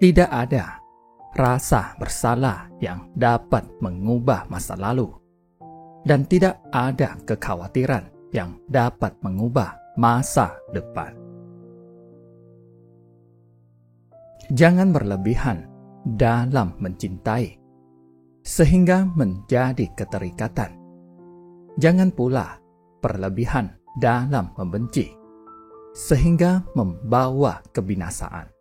Tidak ada rasa bersalah yang dapat mengubah masa lalu, dan tidak ada kekhawatiran yang dapat mengubah masa depan. Jangan berlebihan dalam mencintai, sehingga menjadi keterikatan. Jangan pula berlebihan dalam membenci, sehingga membawa kebinasaan.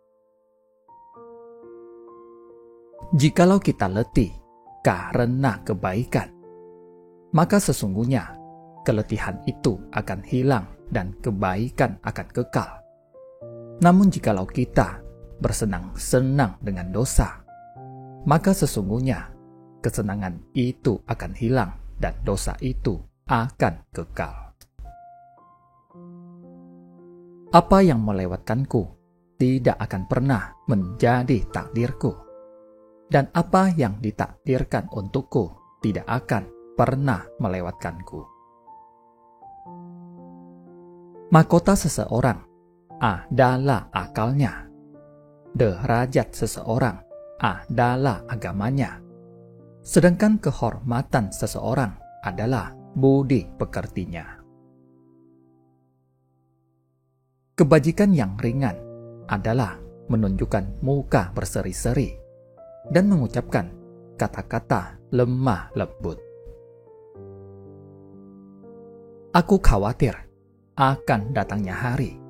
Jikalau kita letih karena kebaikan, maka sesungguhnya keletihan itu akan hilang dan kebaikan akan kekal. Namun jikalau kita bersenang-senang dengan dosa, maka sesungguhnya kesenangan itu akan hilang dan dosa itu akan kekal. Apa yang melewatkanku tidak akan pernah menjadi takdirku, dan apa yang ditakdirkan untukku tidak akan pernah melewatkanku. Mahkota seseorang adalah akalnya. Derajat seseorang adalah agamanya. Sedangkan kehormatan seseorang adalah budi pekertinya. Kebajikan yang ringan adalah menunjukkan muka berseri-seri dan mengucapkan kata-kata lemah lembut. Aku khawatir akan datangnya hari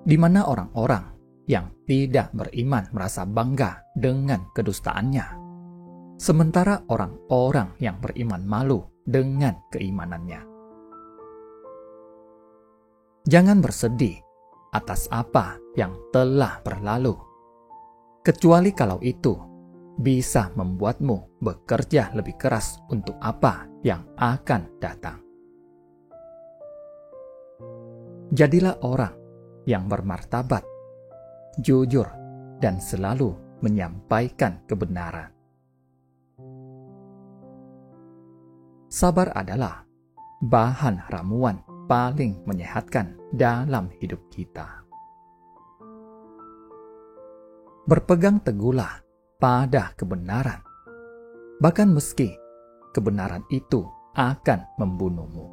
di mana orang-orang yang tidak beriman merasa bangga dengan kedustaannya, sementara orang-orang yang beriman malu dengan keimanannya. Jangan bersedih atas apa yang telah berlalu, kecuali kalau itu bisa membuatmu bekerja lebih keras untuk apa yang akan datang. Jadilah orang yang bermartabat, jujur, dan selalu menyampaikan kebenaran. Sabar adalah bahan ramuan paling menyehatkan dalam hidup kita. Berpegang teguhlah pada kebenaran, bahkan meski kebenaran itu akan membunuhmu.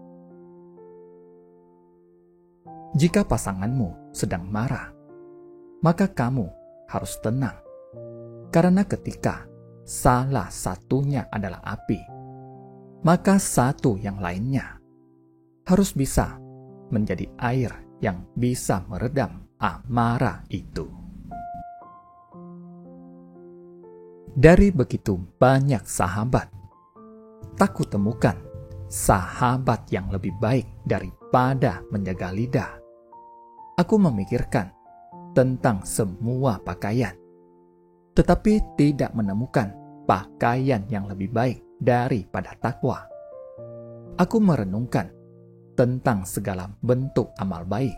Jika pasanganmu sedang marah, maka kamu harus tenang, karena ketika salah satunya adalah api, maka satu yang lainnya harus bisa menjadi air yang bisa meredam amarah itu. Dari begitu banyak sahabat, tak kutemukan sahabat yang lebih baik daripada menjaga lidah. Aku memikirkan tentang semua pakaian, tetapi tidak menemukan pakaian yang lebih baik daripada takwa. Aku merenungkan tentang segala bentuk amal baik,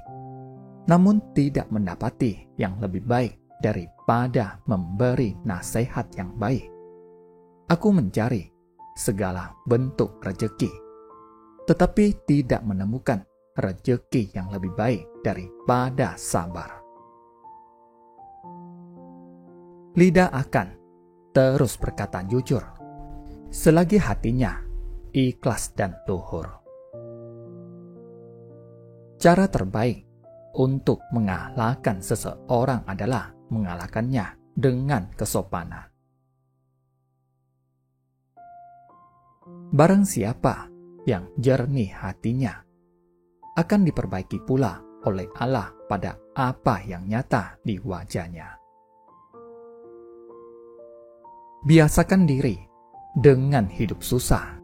namun tidak mendapati yang lebih baik daripada memberi nasihat yang baik. Aku mencari segala bentuk rejeki, tetapi tidak menemukan rejeki yang lebih baik daripada sabar. Lidah akan terus berkata jujur, selagi hatinya ikhlas dan luhur. Cara terbaik untuk mengalahkan seseorang adalah mengalahkannya dengan kesopanan. Barang siapa yang jernih hatinya akan diperbaiki pula oleh Allah pada apa yang nyata di wajahnya. Biasakan diri dengan hidup susah,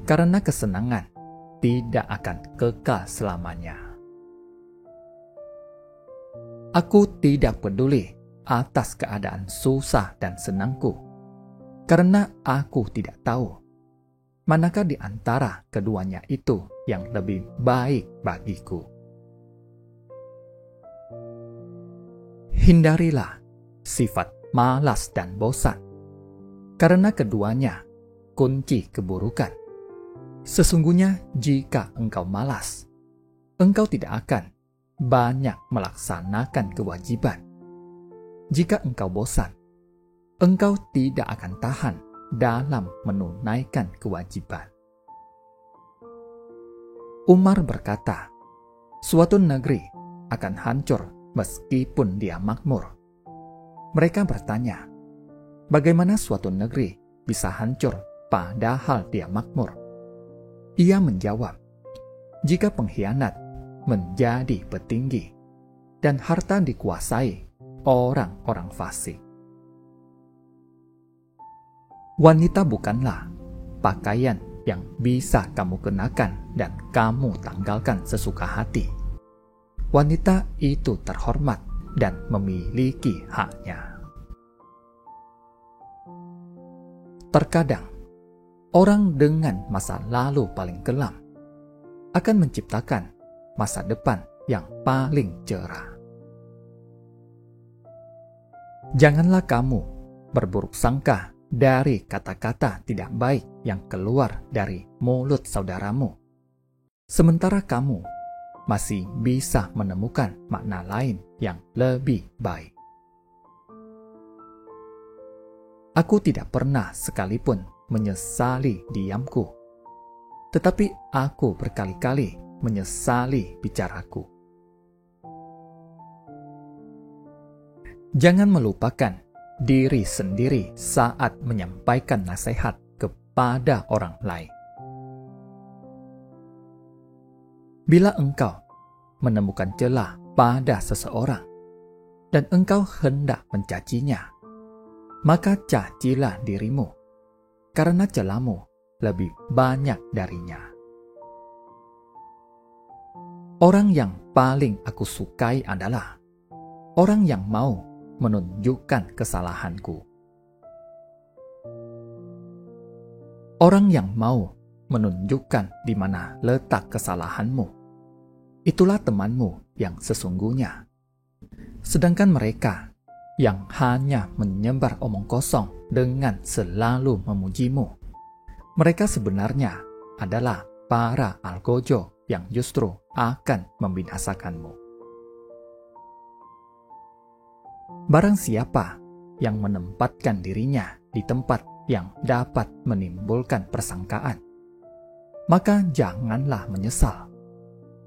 karena kesenangan tidak akan kekal selamanya. Aku tidak peduli atas keadaan susah dan senangku, karena aku tidak tahu manakah di antara keduanya itu yang lebih baik bagiku. Hindarilah sifat malas dan bosan, karena keduanya kunci keburukan. Sesungguhnya jika engkau malas, engkau tidak akan banyak melaksanakan kewajiban. Jika engkau bosan, engkau tidak akan tahan dalam menunaikan kewajiban. Umar berkata, suatu negeri akan hancur meskipun dia makmur. Mereka bertanya, bagaimana suatu negeri bisa hancur padahal dia makmur? Ia menjawab, jika pengkhianat menjadi petinggi dan harta dikuasai orang-orang fasik. Wanita bukanlah pakaian yang bisa kamu kenakan dan kamu tanggalkan sesuka hati. Wanita itu terhormat dan memiliki haknya. Terkadang, orang dengan masa lalu paling kelam akan menciptakan masa depan yang paling cerah. Janganlah kamu berburuk sangka dari kata-kata tidak baik yang keluar dari mulut saudaramu, sementara kamu masih bisa menemukan makna lain yang lebih baik. Aku tidak pernah sekalipun menyesali diamku, tetapi aku berkali-kali menyesali bicaraku. Jangan melupakan diri sendiri saat menyampaikan nasihat kepada orang lain. Bila engkau menemukan celah pada seseorang dan engkau hendak mencacinya, maka cacilah dirimu, karena celahmu lebih banyak darinya. Orang yang paling aku sukai adalah orang yang mau menunjukkan kesalahanku. Orang yang mau menunjukkan di mana letak kesalahanmu, itulah temanmu yang sesungguhnya. Sedangkan mereka yang hanya menyebar omong kosong dengan selalu memujimu, mereka sebenarnya adalah para algojo yang justru akan membinasakanmu. Barang siapa yang menempatkan dirinya di tempat yang dapat menimbulkan persangkaan, maka janganlah menyesal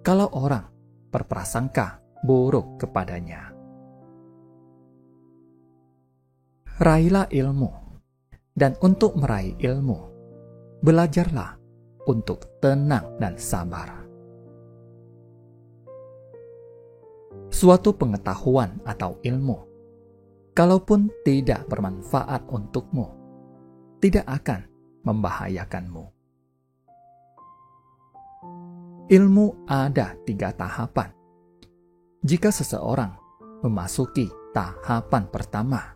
kalau orang berprasangka buruk kepadanya. Raihlah ilmu, dan untuk meraih ilmu, belajarlah untuk tenang dan sabar. Suatu pengetahuan atau ilmu, kalaupun tidak bermanfaat untukmu, tidak akan membahayakanmu. Ilmu ada 3 tahapan. Jika seseorang memasuki tahapan pertama,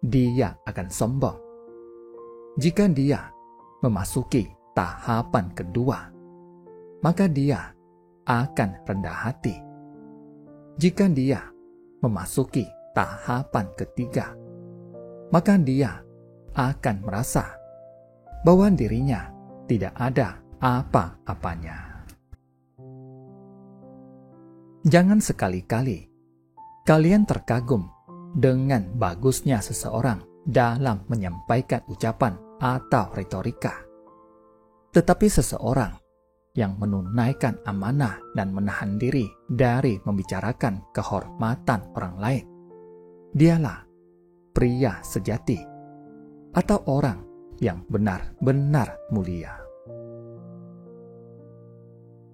dia akan sombong. Jika dia memasuki tahapan kedua, maka dia akan rendah hati. Jika dia memasuki tahapan ketiga, maka dia akan merasa bahwa dirinya tidak ada apa-apanya. Jangan sekali-kali kalian terkagum dengan bagusnya seseorang dalam menyampaikan ucapan atau retorika. Tetapi seseorang yang menunaikan amanah dan menahan diri dari membicarakan kehormatan orang lain, dialah pria sejati atau orang yang benar-benar mulia.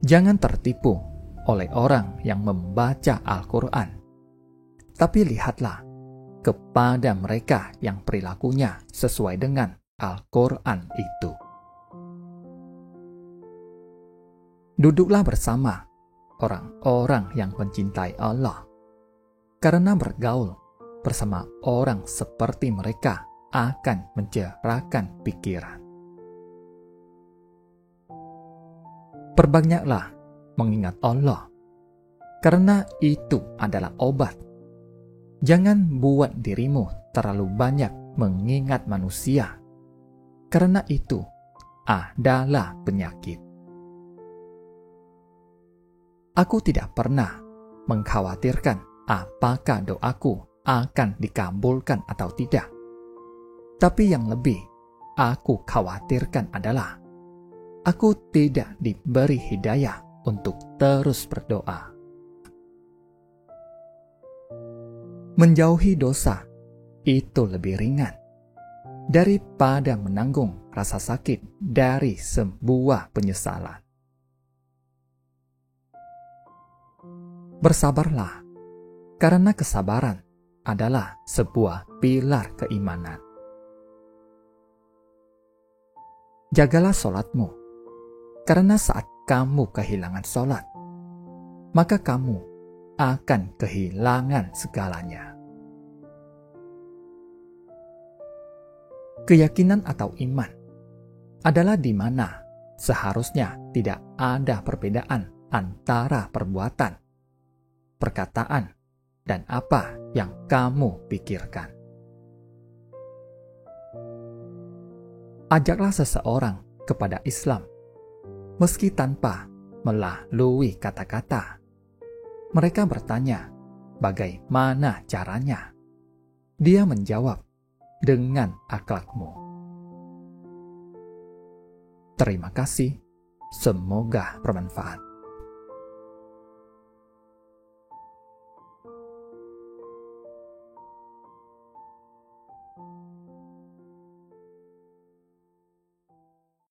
Jangan tertipu oleh orang yang membaca Al-Quran, tapi lihatlah kepada mereka yang perilakunya sesuai dengan Al-Quran itu. Duduklah bersama orang-orang yang mencintai Allah, karena bergaul bersama orang seperti mereka akan mencerahkan pikiran. Perbanyaklah mengingat Allah, karena itu adalah obat. Jangan buat dirimu terlalu banyak mengingat manusia, karena itu adalah penyakit. Aku tidak pernah mengkhawatirkan apakah doaku akan dikabulkan atau tidak, Tapi yang lebih aku khawatirkan adalah aku tidak diberi hidayah untuk terus berdoa. Menjauhi dosa itu lebih ringan daripada menanggung rasa sakit dari sebuah penyesalan. Bersabarlah, karena kesabaran adalah sebuah pilar keimanan. Jagalah solatmu, karena saat kamu kehilangan solat, maka kamu akan kehilangan segalanya. Keyakinan atau iman adalah di mana seharusnya tidak ada perbedaan antara perbuatan, perkataan, dan apa yang kamu pikirkan. Ajaklah seseorang kepada Islam, meski tanpa melalui kata-kata. Mereka bertanya, bagaimana caranya? Dia menjawab, dengan akhlakmu. Terima kasih, semoga bermanfaat.